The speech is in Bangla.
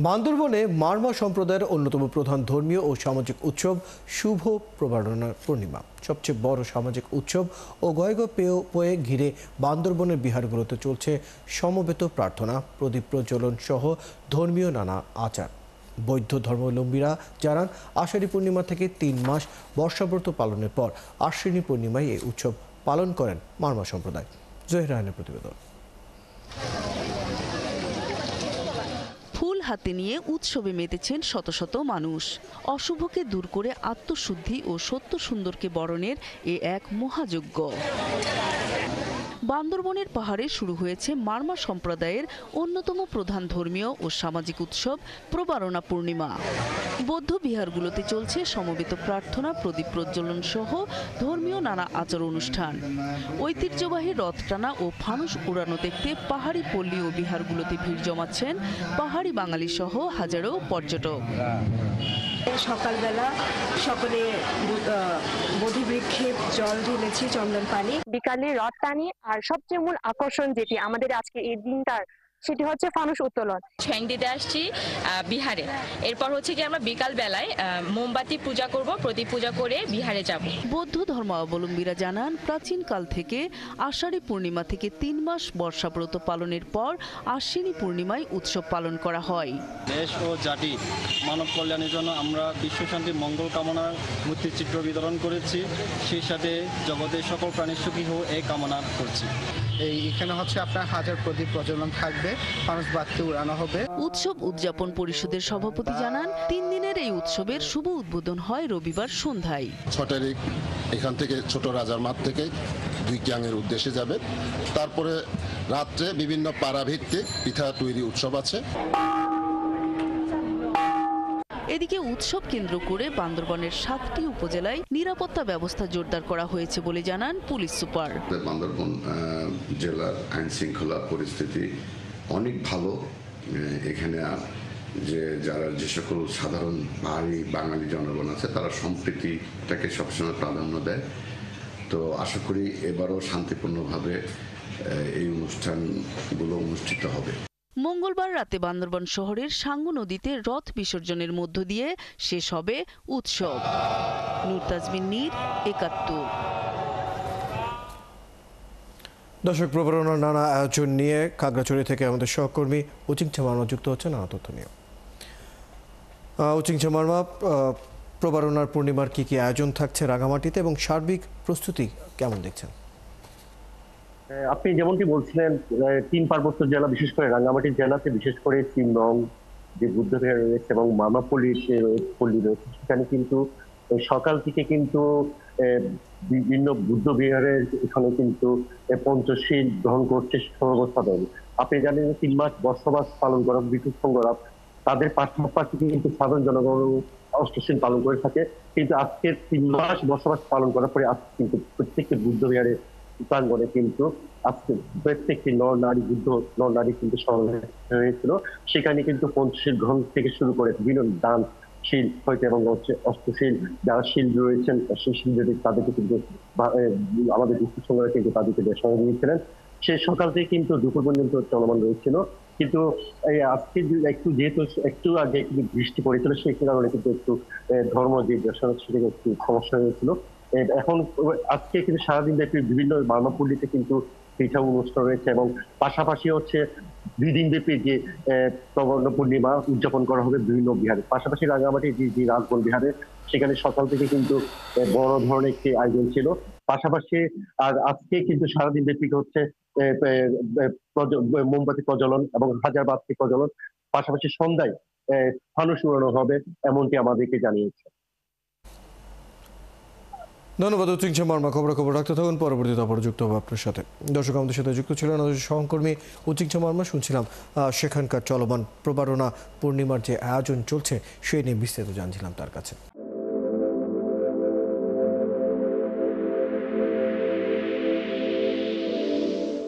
বান্দরবনে মারমা সম্প্রদায়ের অন্যতম প্রধান ধর্মীয় ও সামাজিক উৎসব শুভ প্রবারণা পূর্ণিমা। সবচেয়ে বড় সামাজিক উৎসব ও গয়গ পেয়ে ঘিরে বান্দরবনের বিহারগুলোতে চলছে সমবেত প্রার্থনা, প্রদীপ প্রজ্বলন সহ ধর্মীয় নানা আচার। বৌদ্ধ ধর্মাবলম্বীরা জানান, আষাঢ়ী পূর্ণিমা থেকে ৩ মাস বর্ষাব্রত পালনের পর আশ্বিনী পূর্ণিমায় এই উৎসব পালন করেন মারমা সম্প্রদায়। জহির রায়নের প্রতিবেদন। ফুল হাতে নিয়ে উৎসবে মেতেছেন শত শত মানুষ। অশুভকে দূর করে আত্মশুদ্ধি ও সত্য সুন্দরকে বরণের এক মহাযজ্ঞ। বান্দরবনের পাহাড়ে শুরু হয়েছে মারমা সম্প্রদায়ের অন্যতম প্রধান ধর্মীয় ও সামাজিক উৎসব প্রবারণা পূর্ণিমা। বৌদ্ধ বিহারগুলোতে চলছে সমবেত প্রার্থনা, প্রদীপ প্রজ্বলন সহ ধর্মীয় নানা আচার অনুষ্ঠান। ঐতিহ্যবাহী রথ টানা ও ফানুস উড়ানো দেখতে পাহাড়ি পল্লী ও বিহারগুলোতে ভিড় জমাচ্ছেন পাহাড়ি বাঙালি সহ হাজারো পর্যটক। সকালবেলা সকলে বোধিবৃক্ষে জল ঢেলেছি, চন্দন পানি। বিকালে রথ টানি, আর সবচেয়ে মূল আকর্ষণ যেটি আমাদের আজকে এই দিনটার, সেটি হচ্ছে ফানুস উত্তোলন। ছ্যাং দিতে আসছি বিহারে। এরপর হচ্ছে কি আমরা বিকাল বেলায় মোমবাতি পূজা করব, প্রদীপ পূজা করে বিহারে যাব। বৌদ্ধ ধর্মাবলম্বীরা জানান, প্রাচীনকাল থেকে আষাঢ়ী পূর্ণিমা থেকে ৩ মাস বর্ষাব্রত পালনের পর আশ্বিনী পূর্ণিমায় উৎসব পালন করা হয়। দেশ ও জাতি মানব কল্যাণের জন্য আমরা বিশ্বশান্তি মঙ্গল কামনার মূর্তির চিত্র বিতরণ করেছি। সেই সাথে জগতের সকল প্রাণী সুখী হোক এই কামনা করছি। এখানে হচ্ছে আপনার হাজার প্রদীপ প্রজ্বলন থাকবে, ফানুস বাতি উড়ানো হবে। উৎসব উদযাপন পরিষদের সভাপতি জানান, ৩ দিনের এই উৎসবের শুভ উদ্বোধন হয় রবিবার সন্ধ্যায়। ৬ তারিখ এখান থেকে ছোট রাজার মাঠ থেকে ২ ক্যাংয়ের উদ্দেশ্যে যাবে। তারপরে রাত্রে বিভিন্ন পাড়াভিত্তিক পিঠা তৈরি উৎসব আছে। এদিকে উৎসব কেন্দ্র করে বান্দরবনের ৭টি উপজেলায় নিরাপত্তা ব্যবস্থা জোরদার করা হয়েছে বলে জানান পুলিশ সুপার। বান্দরবন জেলার আইন শৃঙ্খলা পরিস্থিতি অনেক ভালো। এখানে যে সকল সাধারণ পাহাড়ি বাঙালি জনগণ আছে, তারা সম্প্রীতিটাকে সবসময় প্রাধান্য দেয়। তো আশা করি এবারও শান্তিপূর্ণভাবে এই অনুষ্ঠানগুলো অনুষ্ঠিত হবে। মঙ্গলবার রাতে বান্দরবান শহরের সাঙ্গু নদীতে রথ বিসর্জনের মধ্য দিয়ে শেষ হবে উৎসব। নূর তাজমিন নীর, ৭১। দর্শক, প্রবারণার নানা আয়োজন নিয়ে খাগড়াছড়ি থেকে আমাদের সহকর্মী উচিংছা মারমা যুক্ত হচ্ছে নানা তথ্য নিয়ে। উচিংছা মারমা, প্রবারণার পূর্ণিমার কি আয়োজন থাকছে রাঙামাটিতে এবং সার্বিক প্রস্তুতি কেমন দেখছেন? আপনি যেমনটি বলছিলেন, ৩ পার্বত্য জেলা, বিশেষ করে রাঙ্গামাটি জেলাতে, বিশেষ করে চিমনং যে বুদ্ধবিহার রয়েছে এবং মামাপল্লীর যে পল্লী রয়েছে, সেখানে কিন্তু সকাল থেকে কিন্তু বিভিন্ন বুদ্ধ বিহারের এখানে কিন্তু পঞ্চশীল গ্রহণ করছে সর্বসাধারণ। আপনি জানেন ৩ মাস বসবাস পালন করা ব্রিটিশ সংঘরা, তাদের পাশাপাশি কিন্তু সাধারণ জনগণ অষ্টশীল পালন করে থাকে। কিন্তু আজকে ৩ মাস বসবাস পালন করার পরে আজকে কিন্তু প্রত্যেকটি বুদ্ধ বিহারের প্রাঙ্গণে কিন্তু আজকে প্রত্যেকটি নর নারী কিন্তু সমাবেশ হয়েছিল। সেখানে কিন্তু পঞ্চশীল গ্রহণ থেকে শুরু করে বিভিন্ন দান শীল হইতে এবং হচ্ছে অষ্টশীল যারা শীল রয়েছেন, সেই শীল তাদেরকে কিন্তু আমাদের গুপ্ত সংগ্রহ কিন্তু তাদেরকে সময় দিয়েছিলেন। সে সকাল থেকে কিন্তু দুপুর পর্যন্ত চলমান রয়েছিল। কিন্তু আজকে যেহেতু একটু আগে কিন্তু বৃষ্টি পড়েছিল, সেই কারণে কিন্তু একটু ধর্ম যে সেটা একটু সমস্যা হয়েছিল। এখন আজকে কিন্তু সারাদিন ব্যাপী বিভিন্ন মারমাপল্লীতে কিন্তু পিঠা অনুষ্ঠান রয়েছে এবং পাশাপাশি হচ্ছে 2 দিন ব্যাপী যে প্রবারণা পূর্ণিমা উদযাপন করা হবে বিভিন্ন বিহারে। পাশাপাশি রাঙামাটি যে রাজবন বিহারে, সেখানে সকাল থেকে কিন্তু বড় ধরনের একটি আয়োজন ছিল। পাশাপাশি আর আজকে কিন্তু সারাদিন ব্যাপী হচ্ছে মোমবাতি প্রজ্বলন এবং হাজার বাতি প্রজ্বলন, পাশাপাশি সন্ধ্যায় ফানুস উড়ানো হবে, এমনটি আমাদেরকে জানিয়েছে। ধন্যবাদ উচিংছা মারমা। খবর রাখতে থাকুন, পরবর্তীতে আবার যুক্ত হবো আপনার সাথে। দর্শক, আমাদের সাথে যুক্ত ছিলেন আমাদের সহকর্মী উচিংছা মারমা। শুনছিলাম সেখানকার চলমান প্রবারণা পূর্ণিমার যে আয়োজন চলছে সেই নিয়ে বিস্তারিত জানছিলাম তার কাছে।